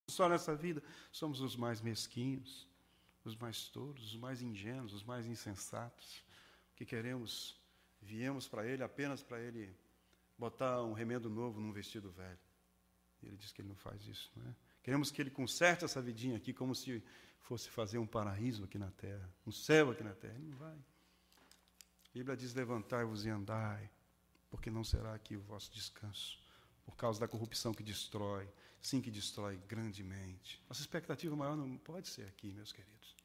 só nessa vida, somos os mais mesquinhos, os mais tolos, os mais ingênuos, os mais insensatos, que viemos para Ele apenas para Ele botar um remendo novo num vestido velho. Ele diz que Ele não faz isso, não é? Queremos que Ele conserte essa vidinha aqui como se fosse fazer um paraíso aqui na terra, um céu aqui na terra. Ele não vai. A Bíblia diz, levantai-vos e andai, porque não será aqui o vosso descanso, por causa da corrupção que destrói, sim, que destrói grandemente. Nossa expectativa maior não pode ser aqui, meus queridos.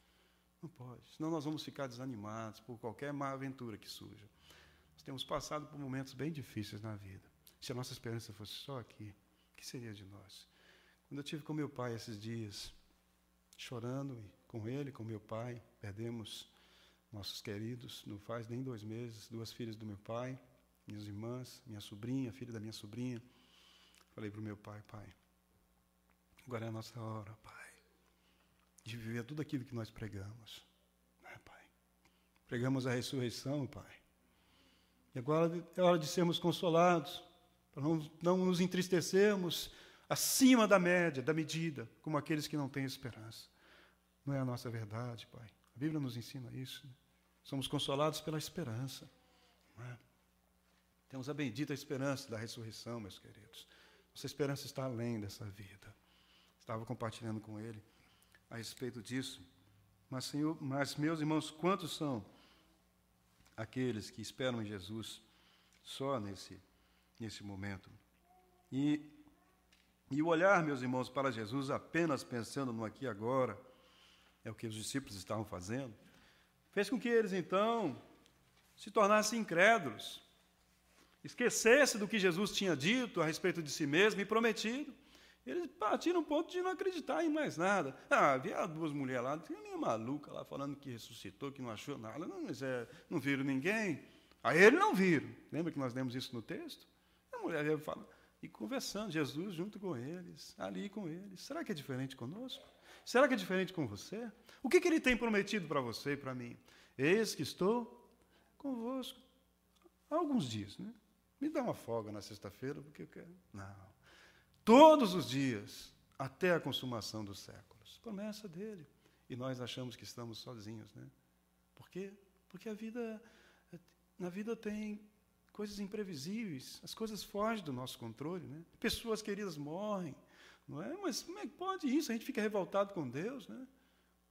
Não pode. Senão nós vamos ficar desanimados por qualquer má aventura que surja. Nós temos passado por momentos bem difíceis na vida. Se a nossa esperança fosse só aqui, o que seria de nós? Quando eu estive com meu pai esses dias, chorando com ele, com meu pai, perdemos nossos queridos, não faz nem 2 meses, 2 filhas do meu pai, minhas irmãs, minha sobrinha, filha da minha sobrinha. Falei para o meu pai, pai, agora é a nossa hora, pai, de viver tudo aquilo que nós pregamos. Né, pai? Pregamos a ressurreição, pai. E agora é hora de sermos consolados, para não nos entristecermos acima da média, da medida, como aqueles que não têm esperança. Não é a nossa verdade, pai. A Bíblia nos ensina isso. Né? Somos consolados pela esperança. Não é? Temos a bendita esperança da ressurreição, meus queridos. Nossa esperança está além dessa vida. Estava compartilhando com ele a respeito disso. Mas, Senhor, meus irmãos, quantos são aqueles que esperam em Jesus só nesse momento? E o olhar, meus irmãos, para Jesus apenas pensando no aqui e agora, é o que os discípulos estavam fazendo, fez com que eles, então, se tornassem incrédulos, esquecessem do que Jesus tinha dito a respeito de si mesmo e prometido. Eles partiram no ponto de não acreditar em mais nada. Havia 2 mulheres lá, tinha uma maluca lá falando que ressuscitou, que não achou nada. Não viram ninguém. Aí eles não viram. Lembra que nós lemos isso no texto? A mulher veio falar, e conversando, Jesus junto com eles, ali com eles. Será que é diferente conosco? Será que é diferente com você? O que Ele tem prometido para você e para mim? Eis que estou convosco há alguns dias, né? Me dá uma folga na sexta-feira, porque eu quero. Não. Todos os dias, até a consumação dos séculos. Promessa dele. E nós achamos que estamos sozinhos, né? Por quê? Porque na vida tem coisas imprevisíveis, as coisas fogem do nosso controle, né? Pessoas queridas morrem, não é? Mas como é que pode isso? A gente fica revoltado com Deus, né?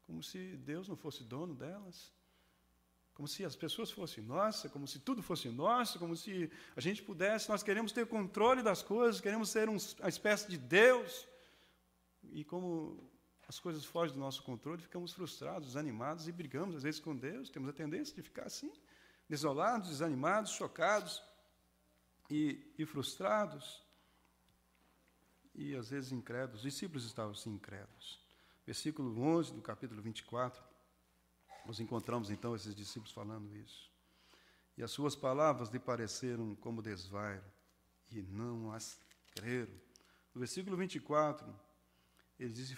Como se Deus não fosse dono delas. Como se as pessoas fossem nossas, como se tudo fosse nosso, como se a gente pudesse, nós queremos ter controle das coisas, queremos ser uma espécie de Deus. E como as coisas fogem do nosso controle, ficamos frustrados, desanimados e brigamos às vezes com Deus. Temos a tendência de ficar assim, desolados, desanimados, chocados e frustrados. E às vezes incrédulos. Os discípulos estavam assim incrédulos. Versículo 11 do capítulo 24, nós encontramos então esses discípulos falando isso. E as suas palavras lhe pareceram como desvairo, e não as creram. No versículo 24, ele diz,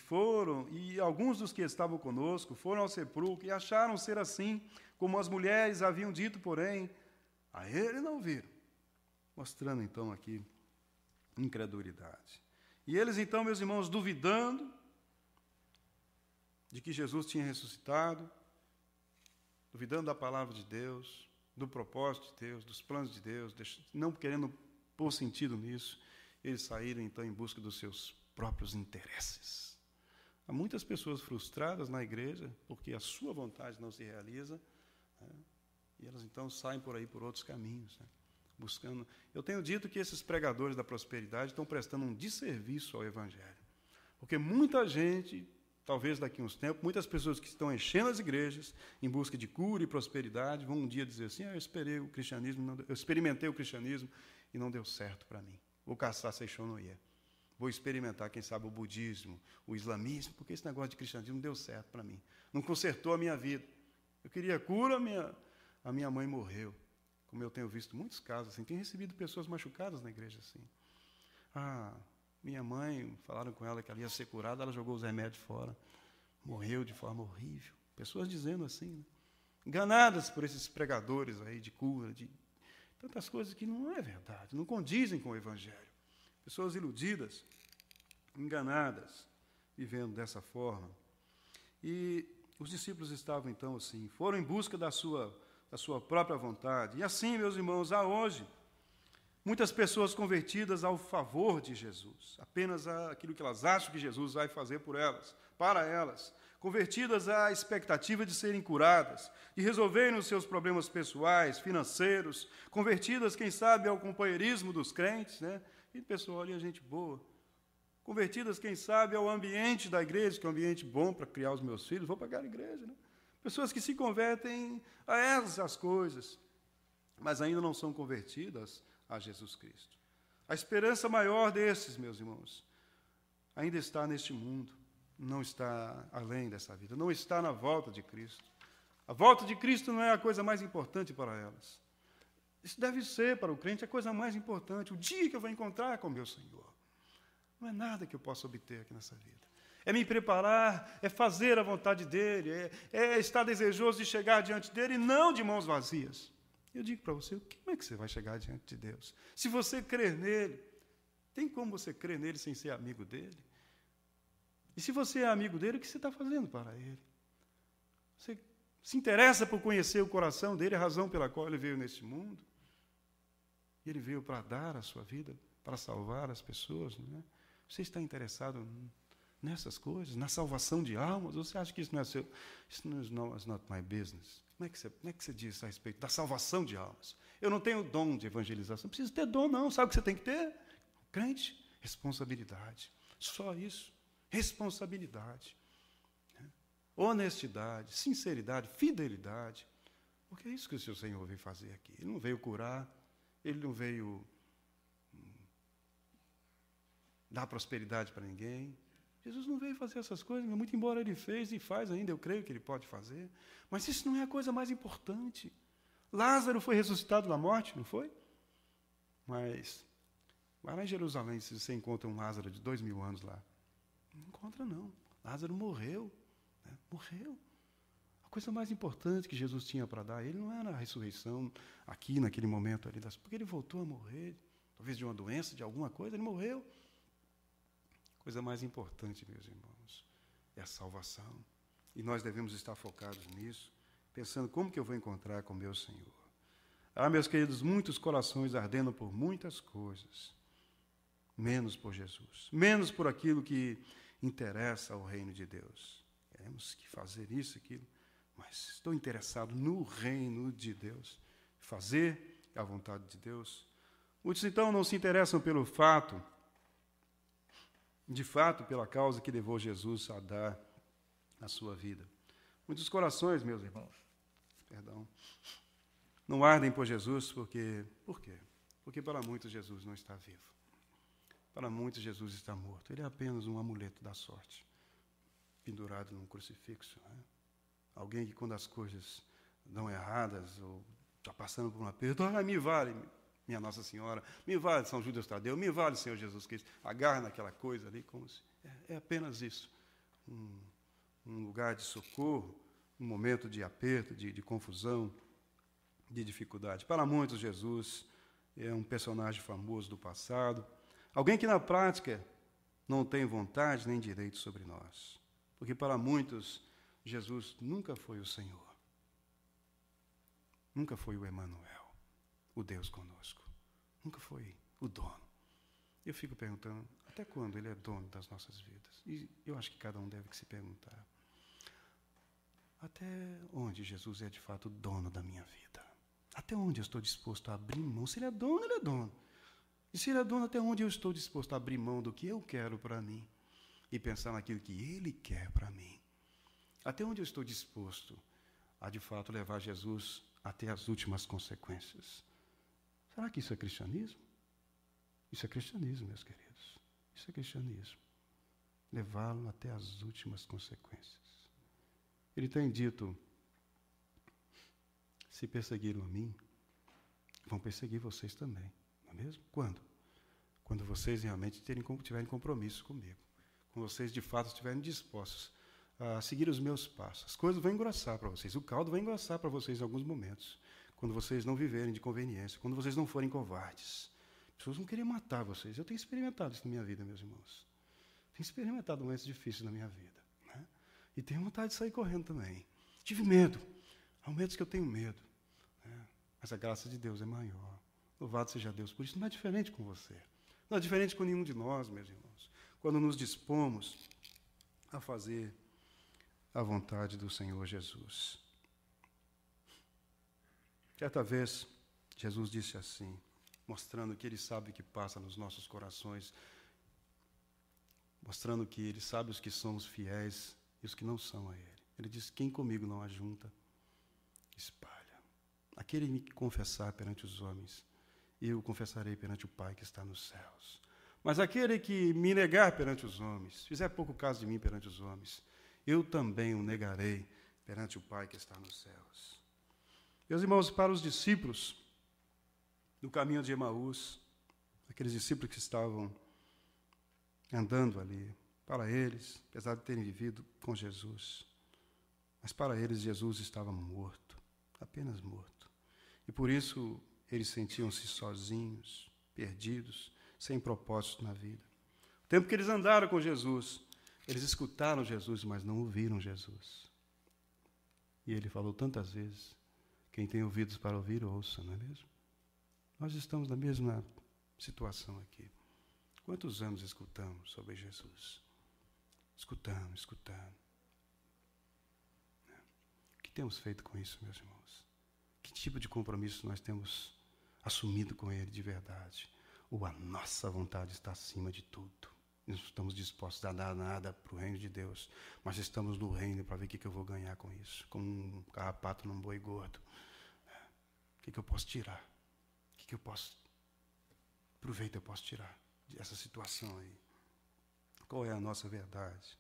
e alguns dos que estavam conosco foram ao sepulcro e acharam ser assim, como as mulheres haviam dito, porém, a ele não viram. Mostrando então aqui incredulidade. E eles então, meus irmãos, duvidando de que Jesus tinha ressuscitado, duvidando da palavra de Deus, do propósito de Deus, dos planos de Deus, não querendo pôr sentido nisso, eles saíram então em busca dos seus próprios interesses. Há muitas pessoas frustradas na igreja porque a sua vontade não se realiza, né? E elas então saem por aí por outros caminhos, né? Buscando. Eu tenho dito que esses pregadores da prosperidade estão prestando um desserviço ao Evangelho, porque muita gente, talvez daqui a uns tempos, muitas pessoas que estão enchendo as igrejas em busca de cura e prosperidade vão um dia dizer assim, eu experimentei o cristianismo e não deu certo para mim. Vou caçar Seixonoye. Vou experimentar, quem sabe, o budismo, o islamismo, porque esse negócio de cristianismo não deu certo para mim. Não consertou a minha vida. Eu queria cura, a minha mãe morreu. Como eu tenho visto muitos casos assim, tenho recebido pessoas machucadas na igreja assim. Minha mãe, falaram com ela que ela ia ser curada, ela jogou os remédios fora. Morreu de forma horrível. Pessoas dizendo assim, né? Enganadas por esses pregadores aí de cura, de tantas coisas que não é verdade, não condizem com o Evangelho. Pessoas iludidas, enganadas, vivendo dessa forma. E os discípulos estavam, então, assim, foram em busca da sua própria vontade. E assim, meus irmãos, há hoje muitas pessoas convertidas ao favor de Jesus, apenas aquilo que elas acham que Jesus vai fazer por elas, para elas, convertidas à expectativa de serem curadas, de resolverem os seus problemas pessoais, financeiros, convertidas, quem sabe, ao companheirismo dos crentes, né? E pessoal, olha, gente boa. Convertidas, quem sabe, ao ambiente da igreja, que é um ambiente bom para criar os meus filhos, vou pagar a igreja, né? Pessoas que se convertem a essas coisas, mas ainda não são convertidas a Jesus Cristo. A esperança maior desses, meus irmãos, ainda está neste mundo, não está além dessa vida, não está na volta de Cristo. A volta de Cristo não é a coisa mais importante para elas. Isso deve ser, para o crente, a coisa mais importante, o dia que eu vou encontrar com o meu Senhor. Não é nada que eu possa obter aqui nessa vida. É me preparar, é fazer a vontade dEle, é estar desejoso de chegar diante dEle, e não de mãos vazias. Eu digo para você, como é que você vai chegar diante de Deus? Se você crer nele, tem como você crer nele sem ser amigo dele? E se você é amigo dele, o que você está fazendo para ele? Você se interessa por conhecer o coração dele, a razão pela qual ele veio neste mundo? E ele veio para dar a sua vida, para salvar as pessoas, não é? Você está interessado nessas coisas, na salvação de almas? Você acha que isso não é seu? Isso não is not my business. Como é que você diz a respeito da salvação de almas? Eu não tenho dom de evangelização. Não precisa ter dom, não. Sabe o que você tem que ter? Crente, responsabilidade. Só isso. Responsabilidade. Honestidade, sinceridade, fidelidade. Porque é isso que o seu Senhor veio fazer aqui. Ele não veio curar, ele não veio dar prosperidade para ninguém. Jesus não veio fazer essas coisas, muito embora ele fez e faz ainda, eu creio que ele pode fazer. Mas isso não é a coisa mais importante. Lázaro foi ressuscitado da morte, não foi? Mas, vai lá em Jerusalém, se você encontra um Lázaro de 2000 anos lá. Não encontra, não. Lázaro morreu. Né? Morreu. A coisa mais importante que Jesus tinha para dar a ele não era a ressurreição aqui, naquele momento ali, porque ele voltou a morrer, talvez de uma doença, de alguma coisa, ele morreu. A coisa mais importante, meus irmãos, é a salvação. E nós devemos estar focados nisso, pensando como que eu vou encontrar com o meu Senhor. Ah, meus queridos, muitos corações ardendo por muitas coisas, menos por Jesus, menos por aquilo que interessa ao reino de Deus. Queremos que fazer isso, aquilo, mas estou interessado no reino de Deus, fazer a vontade de Deus. Muitos, então, não se interessam pelo fato, de fato, pela causa que levou Jesus a dar a sua vida. Muitos corações, meus irmãos, não ardem por Jesus, por quê? Porque para muitos Jesus não está vivo. Para muitos Jesus está morto. Ele é apenas um amuleto da sorte, pendurado num crucifixo. Né? Alguém que, quando as coisas dão erradas, ou está passando por um aperto, me vale, minha Nossa Senhora, me vale São Judas Tadeu, me vale Senhor Jesus Cristo. Agarra naquela coisa ali, como se... É apenas isso. Um lugar de socorro, um momento de aperto, de confusão, de dificuldade. Para muitos, Jesus é um personagem famoso do passado, alguém que, na prática, não tem vontade nem direito sobre nós. Porque, para muitos, Jesus nunca foi o Senhor. Nunca foi o Emanuel, o Deus conosco. Nunca foi o dono. Eu fico perguntando, até quando Ele é dono das nossas vidas? E eu acho que cada um deve se perguntar. Até onde Jesus é, de fato, o dono da minha vida? Até onde eu estou disposto a abrir mão? Se Ele é dono, Ele é dono. E se Ele é dono, até onde eu estou disposto a abrir mão do que eu quero para mim e pensar naquilo que Ele quer para mim? Até onde eu estou disposto a, de fato, levar Jesus até as últimas consequências? Será que isso é cristianismo? Isso é cristianismo, meus queridos. Isso é cristianismo. Levá-lo até as últimas consequências. Ele tem dito, se perseguiram a mim, vão perseguir vocês também. Não é mesmo? Quando? Quando vocês realmente tiverem compromisso comigo. Quando vocês, de fato, estiverem dispostos a seguir os meus passos. As coisas vão engrossar para vocês. O caldo vai engrossar para vocês em alguns momentos. Quando vocês não viverem de conveniência. Quando vocês não forem covardes. As pessoas vão querer matar vocês. Eu tenho experimentado isso na minha vida, meus irmãos. Tenho experimentado momentos difíceis na minha vida. Né? E tenho vontade de sair correndo também. Tive medo. Há momentos que eu tenho medo. Né? Mas a graça de Deus é maior. Louvado seja Deus por isso. Não é diferente com você. Não é diferente com nenhum de nós, meus irmãos. Quando nos dispomos a fazer a vontade do Senhor Jesus. Certa vez, Jesus disse assim, mostrando que Ele sabe o que passa nos nossos corações, mostrando que Ele sabe os que somos fiéis e os que não são a Ele. Ele diz, quem comigo não ajunta, espalha. Aquele que me confessar perante os homens, eu o confessarei perante o Pai que está nos céus. Mas aquele que me negar perante os homens, fizer pouco caso de mim perante os homens, eu também o negarei perante o Pai que está nos céus. Meus irmãos, para os discípulos, no caminho de Emaús, aqueles discípulos que estavam andando ali, para eles, apesar de terem vivido com Jesus, mas para eles Jesus estava morto, apenas morto. E por isso eles sentiam-se sozinhos, perdidos, sem propósito na vida. O tempo que eles andaram com Jesus, eles escutaram Jesus, mas não ouviram Jesus. E ele falou tantas vezes, quem tem ouvidos para ouvir, ouça, não é mesmo? Nós estamos na mesma situação aqui. Quantos anos escutamos sobre Jesus? Escutando. O que temos feito com isso, meus irmãos? Que tipo de compromisso nós temos assumido com Ele de verdade? Ou a nossa vontade está acima de tudo? Não estamos dispostos a dar nada para o reino de Deus, mas estamos no reino para ver o que eu vou ganhar com isso, como um carrapato num boi gordo. O que eu posso tirar? O que eu posso... proveito eu posso tirar dessa situação aí? Qual é a nossa verdade?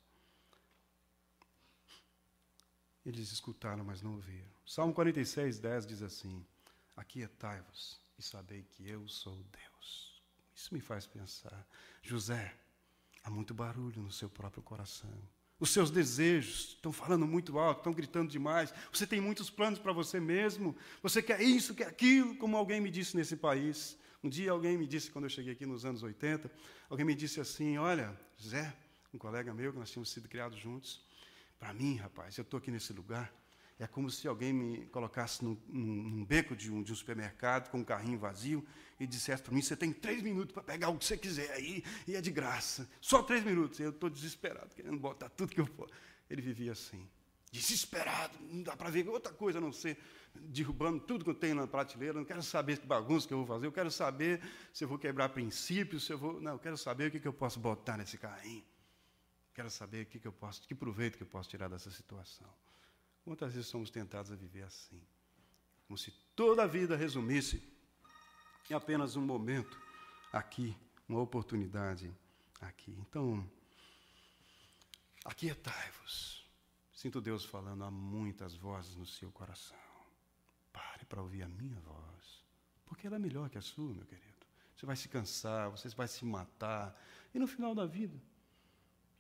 Eles escutaram, mas não ouviram. Salmo 46, 10 diz assim, aquietai-vos e sabei que eu sou Deus. Isso me faz pensar, José, há muito barulho no seu próprio coração. Os seus desejos estão falando muito alto, estão gritando demais. Você tem muitos planos para você mesmo. Você quer isso, quer aquilo, como alguém me disse nesse país. Um dia alguém me disse, quando eu cheguei aqui nos anos 80, alguém me disse assim, olha, Zé, um colega meu, que nós tínhamos sido criados juntos, para mim, rapaz, eu estou aqui nesse lugar, é como se alguém me colocasse num beco de um supermercado com um carrinho vazio e dissesse para mim, você tem 3 minutos para pegar o que você quiser aí e é de graça. Só 3 minutos. Eu estou desesperado, querendo botar tudo que eu posso. Ele vivia assim, desesperado, não dá para ver outra coisa a não ser derrubando tudo que eu tenho na prateleira, não quero saber que bagunça que eu vou fazer, eu quero saber se eu vou quebrar princípios, se eu vou... Não, eu quero saber o que eu posso botar nesse carrinho. Quero saber que proveito que eu posso tirar dessa situação. Quantas vezes somos tentados a viver assim? Como se toda a vida resumisse em apenas um momento aqui, uma oportunidade aqui. Então, aquietai-vos. Sinto Deus falando, há muitas vozes no seu coração. Pare para ouvir a minha voz, porque ela é melhor que a sua, meu querido. Você vai se cansar, você vai se matar, e no final da vida,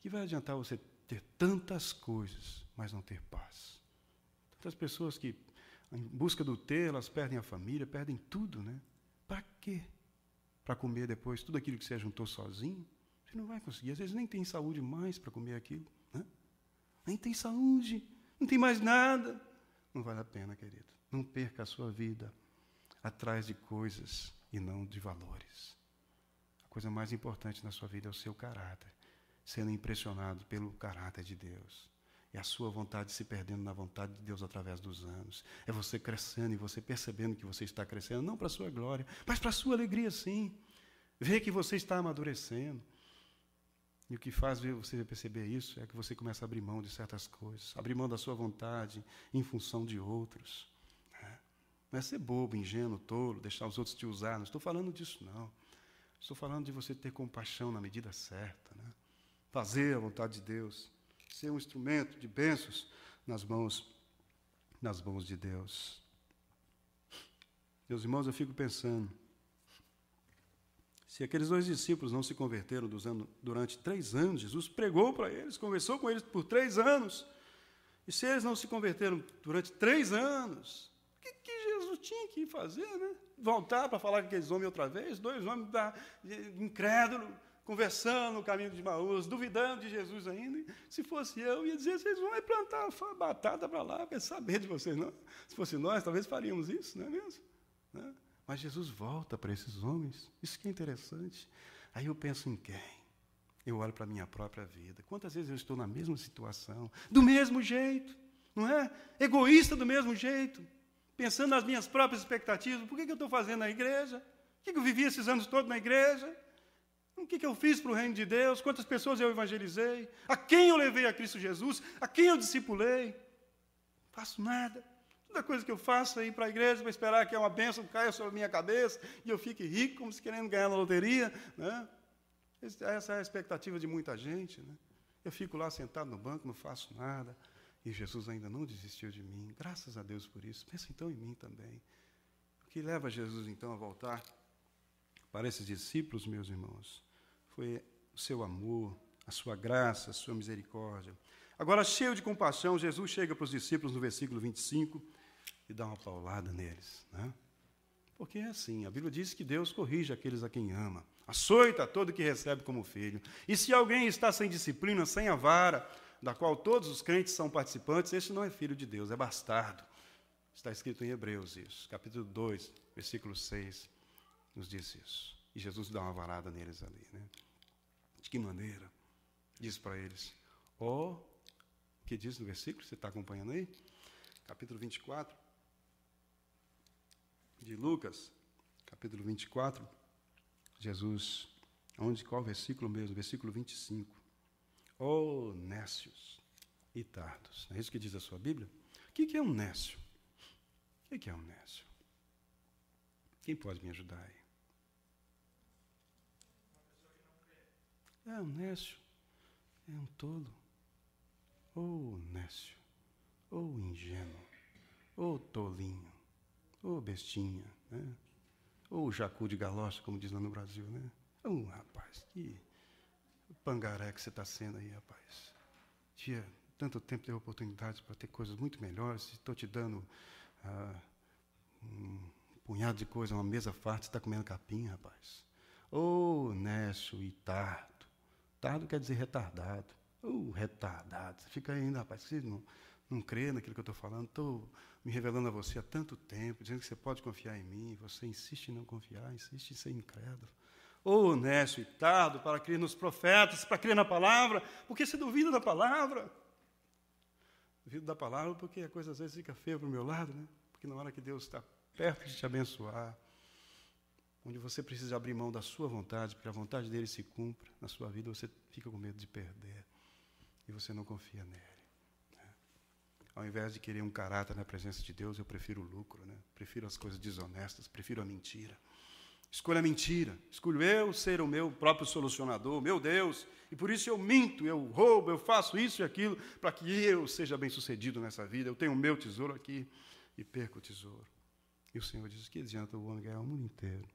que vai adiantar você ter tantas coisas, mas não ter paz? Tantas pessoas que, em busca do ter, elas perdem a família, perdem tudo, né? Para quê? Para comer depois tudo aquilo que você juntou sozinho? Você não vai conseguir. Às vezes nem tem saúde mais para comer aquilo, né? Nem tem saúde, não tem mais nada. Não vale a pena, querido. Não perca a sua vida atrás de coisas e não de valores. A coisa mais importante na sua vida é o seu caráter, sendo impressionado pelo caráter de Deus. É a sua vontade se perdendo na vontade de Deus através dos anos. É você crescendo e você percebendo que você está crescendo, não para a sua glória, mas para a sua alegria, sim. Ver que você está amadurecendo. E o que faz você perceber isso é que você começa a abrir mão de certas coisas, abrir mão da sua vontade em função de outros. Não é ser bobo, ingênuo, tolo, deixar os outros te usar. Não estou falando disso, não. Estou falando de você ter compaixão na medida certa, né? Fazer a vontade de Deus, ser um instrumento de bênçãos nas mãos de Deus. Meus irmãos, eu fico pensando, se aqueles 2 discípulos não se converteram durante 3 anos, Jesus pregou para eles, conversou com eles por 3 anos, e se eles não se converteram durante 3 anos, o que Jesus tinha que fazer, né? Voltar para falar com aqueles homens outra vez, 2 homens incrédulos, conversando no caminho de Emaús, duvidando de Jesus ainda. Se fosse eu, ia dizer, vocês vão plantar batata para lá, quer saber de vocês, não? Se fosse nós, talvez faríamos isso, não é mesmo? Né? Mas Jesus volta para esses homens, isso que é interessante. Aí eu penso em quem? Eu olho para a minha própria vida. Quantas vezes eu estou na mesma situação, do mesmo jeito, não é? Egoísta do mesmo jeito, pensando nas minhas próprias expectativas. Por que eu estou fazendo na igreja? Por que eu vivi esses anos todos na igreja? O que eu fiz para o reino de Deus? Quantas pessoas eu evangelizei? A quem eu levei a Cristo Jesus? A quem eu discipulei? Não faço nada. Toda coisa que eu faço é ir para a igreja para esperar que uma bênção caia sobre a minha cabeça e eu fique rico, como se querendo ganhar na loteria. Né? Essa é a expectativa de muita gente. Né? Eu fico lá sentado no banco, não faço nada. E Jesus ainda não desistiu de mim. Graças a Deus por isso. Pensa então em mim também. O que leva Jesus então a voltar para esses discípulos, meus irmãos, foi o seu amor, a sua graça, a sua misericórdia. Agora, cheio de compaixão, Jesus chega para os discípulos no versículo 25 e dá uma paulada neles. Né? Porque é assim, a Bíblia diz que Deus corrige aqueles a quem ama, açoita todo que recebe como filho. E se alguém está sem disciplina, sem a vara, da qual todos os crentes são participantes, esse não é filho de Deus, é bastardo. Está escrito em Hebreus isso, capítulo 2, versículo 6, nos diz isso. E Jesus dá uma varada neles ali. Né? De que maneira? Diz para eles, o que diz no versículo, você está acompanhando aí? Capítulo 24 de Lucas, capítulo 24, Jesus, qual versículo mesmo? Versículo 25. Ó nécios e tardos. Não é isso que diz a sua Bíblia? O que é um nécio? O que é um nécio? Quem pode me ajudar aí? Um nécio é um tolo. Nécio. Ingênuo. Tolinho. Bestinha. Né? Jacu de galocha, como diz lá no Brasil. Né? Rapaz, que pangaré que você está sendo aí, rapaz. Tinha tanto tempo, teve oportunidades para ter coisas muito melhores. Estou te dando um punhado de coisa, uma mesa farta, você está comendo capim, rapaz. Nécio e tardo. Tardo quer dizer retardado. Retardado. Você fica ainda, rapaz, você não crê naquilo que eu estou falando. Estou me revelando a você há tanto tempo, dizendo que você pode confiar em mim. Você insiste em não confiar, insiste em ser incrédulo. Nécio e tardo para crer nos profetas, para crer na palavra, porque você duvida da palavra. Duvido da palavra porque a coisa às vezes fica feia para o meu lado, né? Porque na hora que Deus está perto de te abençoar, onde você precisa abrir mão da sua vontade, para que a vontade dele se cumpra na sua vida, você fica com medo de perder. E você não confia nele. Né? Ao invés de querer um caráter na presença de Deus, eu prefiro o lucro. Né? Prefiro as coisas desonestas, prefiro a mentira. Escolho a mentira. Escolho eu ser o meu próprio solucionador, meu Deus. E por isso eu minto, eu roubo, eu faço isso e aquilo, para que eu seja bem-sucedido nessa vida. Eu tenho o meu tesouro aqui e perco o tesouro. E o Senhor diz, que adianta o homem ganhar o mundo inteiro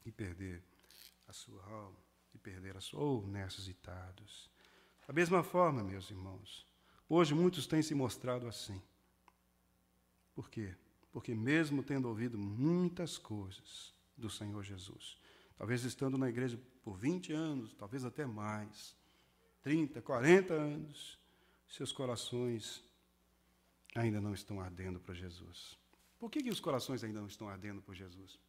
e perder a sua alma, e perder a sua... necessitados. Da mesma forma, meus irmãos, hoje muitos têm se mostrado assim. Por quê? Porque mesmo tendo ouvido muitas coisas do Senhor Jesus, talvez estando na igreja por 20 anos, talvez até mais, 30, 40 anos, seus corações ainda não estão ardendo para Jesus. Por que os corações ainda não estão ardendo por Jesus?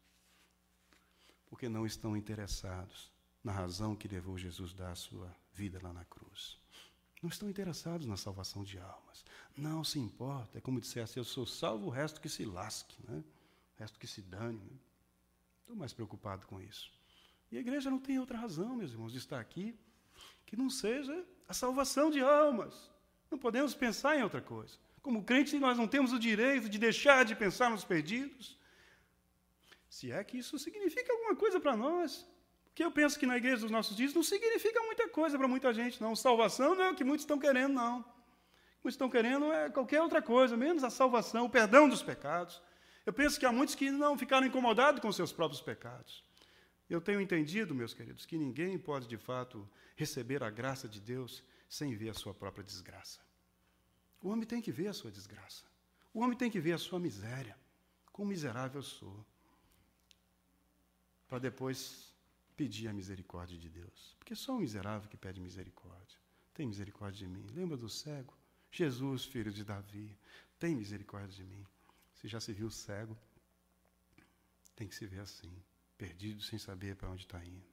Porque não estão interessados na razão que levou Jesus a dar a sua vida lá na cruz. Não estão interessados na salvação de almas. Não se importa. É como dissesse, eu sou salvo, o resto que se lasque, né? O resto que se dane. Né? Estou mais preocupado com isso. E a igreja não tem outra razão, meus irmãos, de estar aqui, que não seja a salvação de almas. Não podemos pensar em outra coisa. Como crentes, nós não temos o direito de deixar de pensar nos perdidos. Se é que isso significa alguma coisa para nós. Porque eu penso que na igreja dos nossos dias não significa muita coisa para muita gente, não. Salvação não é o que muitos estão querendo, não. O que muitos estão querendo é qualquer outra coisa, menos a salvação, o perdão dos pecados. Eu penso que há muitos que não ficaram incomodados com seus próprios pecados. Eu tenho entendido, meus queridos, que ninguém pode, de fato, receber a graça de Deus sem ver a sua própria desgraça. O homem tem que ver a sua desgraça. O homem tem que ver a sua miséria. Quão miserável eu sou. Para depois pedir a misericórdia de Deus. Porque só um miserável que pede misericórdia. Tem misericórdia de mim. Lembra do cego? Jesus, filho de Davi, tem misericórdia de mim. Você já se viu cego? Tem que se ver assim, perdido, sem saber para onde está indo.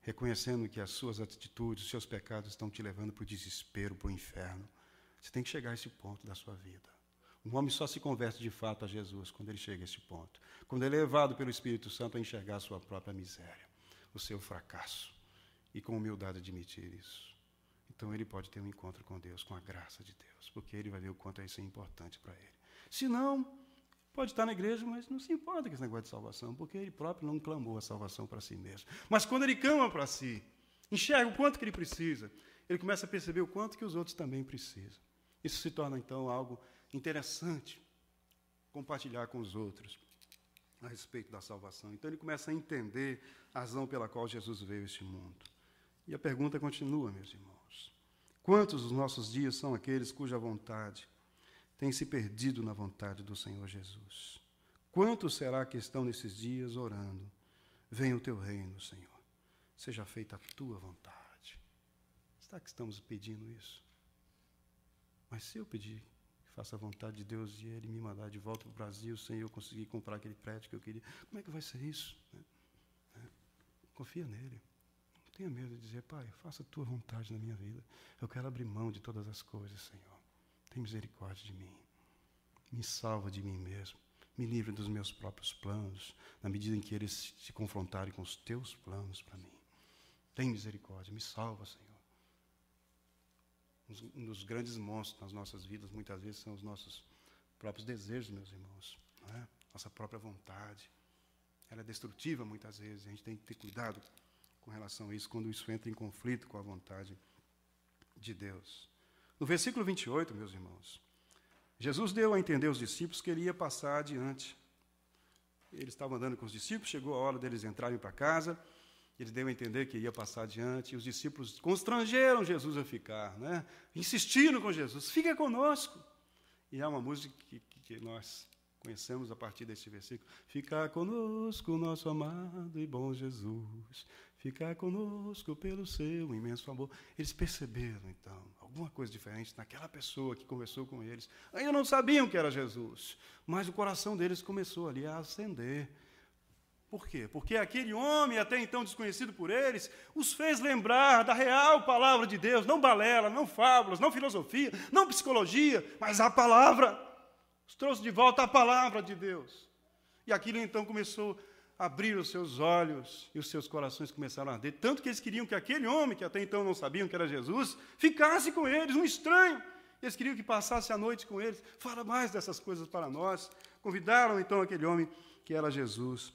Reconhecendo que as suas atitudes, os seus pecados estão te levando para o desespero, para o inferno. Você tem que chegar a esse ponto da sua vida. Um homem só se converte de fato a Jesus quando ele chega a esse ponto. Quando ele é levado pelo Espírito Santo a enxergar a sua própria miséria, o seu fracasso, e com humildade admitir isso. Então ele pode ter um encontro com Deus, com a graça de Deus, porque ele vai ver o quanto isso é importante para ele. Se não, pode estar na igreja, mas não se importa com esse negócio de salvação, porque ele próprio não clamou a salvação para si mesmo. Mas quando ele clama para si, enxerga o quanto que ele precisa, ele começa a perceber o quanto que os outros também precisam. Isso se torna, então, algo interessante, compartilhar com os outros a respeito da salvação. Então ele começa a entender a razão pela qual Jesus veio a este mundo. E a pergunta continua, meus irmãos. Quantos dos nossos dias são aqueles cuja vontade tem se perdido na vontade do Senhor Jesus? Quantos será que estão nesses dias orando? Venha o teu reino, Senhor. Seja feita a tua vontade. Será que estamos pedindo isso? Mas se eu pedir que faça a vontade de Deus e Ele me mandar de volta para o Brasil sem eu conseguir comprar aquele prédio que eu queria, como é que vai ser isso? Confia nele. Não tenha medo de dizer, Pai, faça a tua vontade na minha vida. Eu quero abrir mão de todas as coisas, Senhor. Tem misericórdia de mim. Me salva de mim mesmo. Me livre dos meus próprios planos, na medida em que eles se confrontarem com os teus planos para mim. Tem misericórdia, me salva, Senhor. Um dos grandes monstros nas nossas vidas, muitas vezes, são os nossos próprios desejos, meus irmãos. Não é? Nossa própria vontade. Ela é destrutiva, muitas vezes. A gente tem que ter cuidado com relação a isso, quando isso entra em conflito com a vontade de Deus. No versículo 28, meus irmãos, Jesus deu a entender aos discípulos que ele ia passar adiante. Ele estava andando com os discípulos, chegou a hora deles entrarem para casa, ele deu a entender que ia passar adiante, e os discípulos constrangeram Jesus a ficar, né? Insistiram com Jesus, fica conosco. E há uma música que nós conhecemos a partir desse versículo, fica conosco, nosso amado e bom Jesus, fica conosco pelo seu imenso amor. Eles perceberam, então, alguma coisa diferente naquela pessoa que conversou com eles. Ainda não sabiam que era Jesus, mas o coração deles começou ali a acender. Por quê? Porque aquele homem, até então desconhecido por eles, os fez lembrar da real palavra de Deus, não balela, não fábulas, não filosofia, não psicologia, mas a palavra. Os trouxe de volta a palavra de Deus. E aquilo então começou a abrir os seus olhos e os seus corações começaram a arder. Tanto que eles queriam que aquele homem, que até então não sabiam que era Jesus, ficasse com eles, um estranho. Eles queriam que passasse a noite com eles. Fala mais dessas coisas para nós. Convidaram então aquele homem, que era Jesus,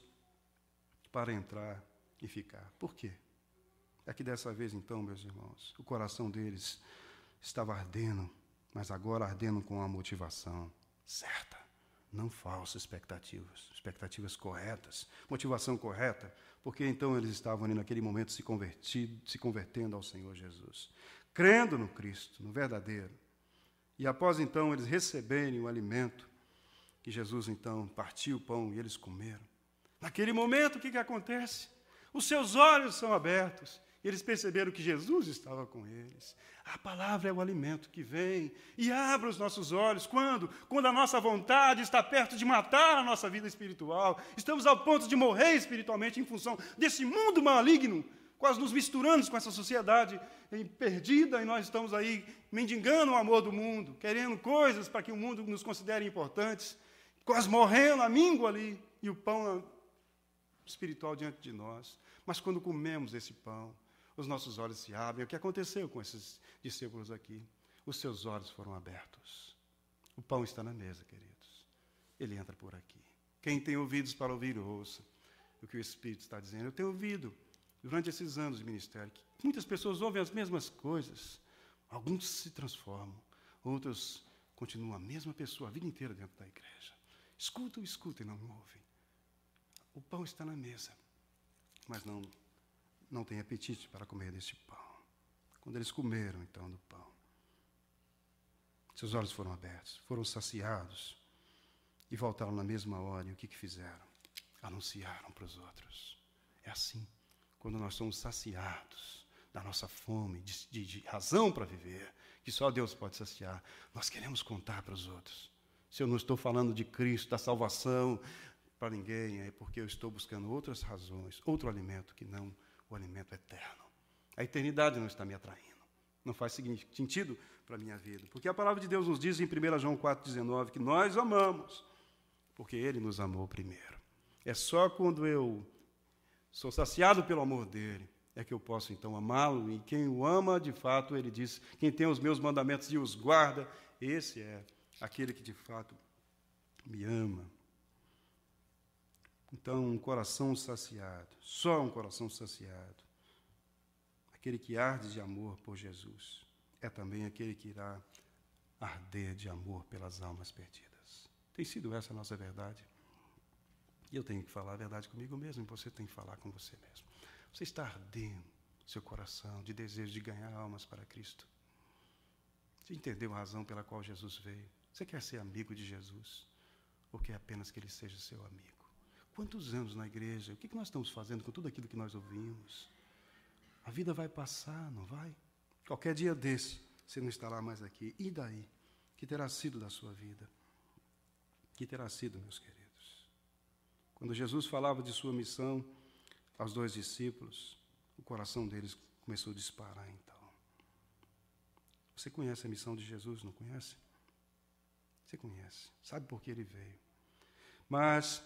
para entrar e ficar. Por quê? É que dessa vez, então, meus irmãos, o coração deles estava ardendo, mas agora ardendo com a motivação certa, não falsas expectativas corretas, motivação correta, porque então eles estavam ali naquele momento se convertendo ao Senhor Jesus, crendo no Cristo, no verdadeiro. E após então eles receberem o alimento, que Jesus então partiu o pão e eles comeram. Naquele momento, o que acontece? Os seus olhos são abertos. E eles perceberam que Jesus estava com eles. A palavra é o alimento que vem e abre os nossos olhos. Quando? Quando a nossa vontade está perto de matar a nossa vida espiritual. Estamos ao ponto de morrer espiritualmente em função desse mundo maligno, quase nos misturando com essa sociedade perdida, e nós estamos aí mendigando o amor do mundo, querendo coisas para que o mundo nos considere importantes, quase morrendo, a míngua ali, e o pão espiritual diante de nós. Mas quando comemos esse pão, os nossos olhos se abrem. O que aconteceu com esses discípulos aqui? Os seus olhos foram abertos. O pão está na mesa, queridos. Ele entra por aqui. Quem tem ouvidos para ouvir, ouça o que o Espírito está dizendo. Eu tenho ouvido, durante esses anos de ministério, que muitas pessoas ouvem as mesmas coisas. Alguns se transformam, outros continuam a mesma pessoa a vida inteira dentro da igreja. Escutam e não ouvem. O pão está na mesa, mas não tem apetite para comer desse pão. Quando eles comeram, então, do pão, seus olhos foram abertos, foram saciados e voltaram na mesma hora. E o que fizeram? Anunciaram para os outros. É assim, quando nós somos saciados da nossa fome, de razão para viver, que só Deus pode saciar, nós queremos contar para os outros. Se eu não estou falando de Cristo, da salvação para ninguém, é porque eu estou buscando outras razões, outro alimento que não o alimento eterno. A eternidade não está me atraindo. Não faz sentido para a minha vida. Porque a palavra de Deus nos diz em 1 João 4,19 que nós amamos, porque Ele nos amou primeiro. É só quando eu sou saciado pelo amor dEle, é que eu posso então amá-lo. E quem o ama, de fato, ele diz, quem tem os meus mandamentos e os guarda, esse é aquele que de fato me ama. Então, um coração saciado, só um coração saciado, aquele que arde de amor por Jesus, é também aquele que irá arder de amor pelas almas perdidas. Tem sido essa a nossa verdade. E eu tenho que falar a verdade comigo mesmo, e você tem que falar com você mesmo. Você está ardendo seu coração de desejo de ganhar almas para Cristo? Você entendeu a razão pela qual Jesus veio? Você quer ser amigo de Jesus? Ou quer apenas que Ele seja seu amigo? Quantos anos na igreja? O que nós estamos fazendo com tudo aquilo que nós ouvimos? A vida vai passar, não vai? Qualquer dia desse, você não estará mais aqui. E daí? Que terá sido da sua vida? Que terá sido, meus queridos? Quando Jesus falava de sua missão aos 2 discípulos, o coração deles começou a disparar, então. Você conhece a missão de Jesus, não conhece? Você conhece. Sabe por que Ele veio. Mas,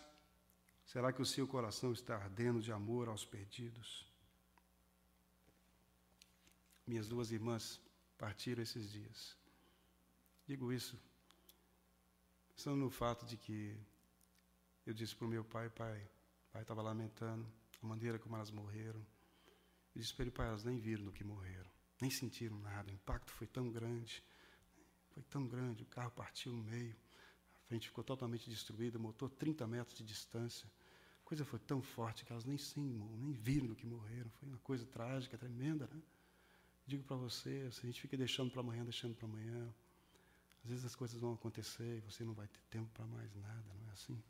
será que o seu coração está ardendo de amor aos perdidos? Minhas 2 irmãs partiram esses dias. Digo isso pensando no fato de que eu disse para o meu pai, pai estava lamentando a maneira como elas morreram. Eu disse para ele, pai, elas nem viram no que morreram, nem sentiram nada, o impacto foi tão grande, o carro partiu no meio, a frente ficou totalmente destruída, motor 30 metros de distância, a coisa foi tão forte que elas nem viram no que morreram, foi uma coisa trágica, tremenda, né? Digo para você, se a gente fica deixando para amanhã, às vezes as coisas vão acontecer e você não vai ter tempo para mais nada, não é assim?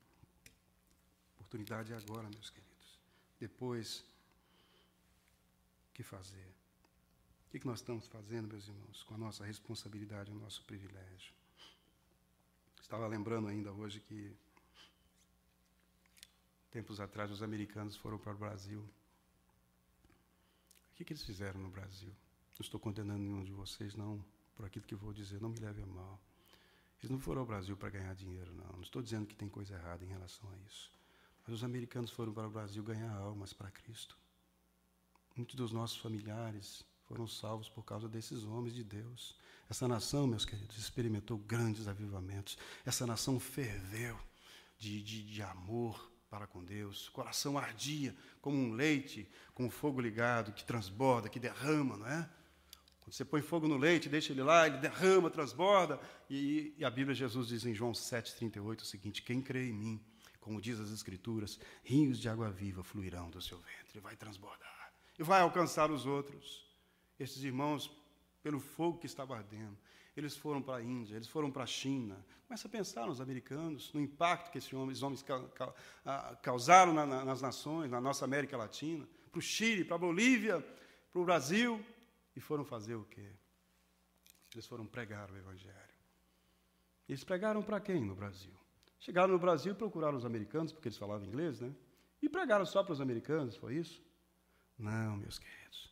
A oportunidade é agora, meus queridos. Depois, o que fazer? O que nós estamos fazendo, meus irmãos, com a nossa responsabilidade, o nosso privilégio? Estava lembrando ainda hoje que, tempos atrás, os americanos foram para o Brasil. O que eles fizeram no Brasil? Não estou condenando nenhum de vocês, não, por aquilo que vou dizer, não me leve a mal. Eles não foram ao Brasil para ganhar dinheiro, não. Não estou dizendo que tem coisa errada em relação a isso. Mas os americanos foram para o Brasil ganhar almas para Cristo. Muitos dos nossos familiares foram salvos por causa desses homens de Deus. Essa nação, meus queridos, experimentou grandes avivamentos. Essa nação ferveu de amor para com Deus. O coração ardia como um leite com o fogo ligado, que transborda, que derrama, não é? Quando você põe fogo no leite, deixa ele lá, ele derrama, transborda. E a Bíblia, Jesus diz em João 7,38 o seguinte, quem crê em mim, como diz as Escrituras, rios de água viva fluirão do seu ventre, vai transbordar e vai alcançar os outros. Esses irmãos, pelo fogo que estava ardendo, eles foram para a Índia, eles foram para a China. Começa a pensar nos americanos, no impacto que esses homens causaram nas nações, na nossa América Latina, para o Chile, para a Bolívia, para o Brasil. E foram fazer o quê? Eles foram pregar o Evangelho. Eles pregaram para quem no Brasil? Chegaram no Brasil e procuraram os americanos, porque eles falavam inglês, né? E pregaram só para os americanos, foi isso? Não, meus queridos.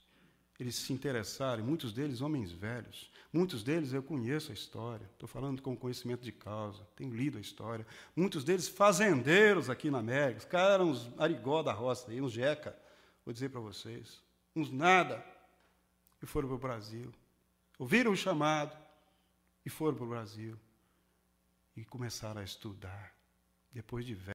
Eles se interessaram, muitos deles homens velhos. Muitos deles eu conheço a história. Estou falando com conhecimento de causa. Tenho lido a história. Muitos deles fazendeiros aqui na América. Os caras eram uns arigó da roça, aí, uns jeca. Vou dizer para vocês. Uns nada. E foram para o Brasil. Ouviram o chamado e foram para o Brasil. E começaram a estudar. Depois de velho.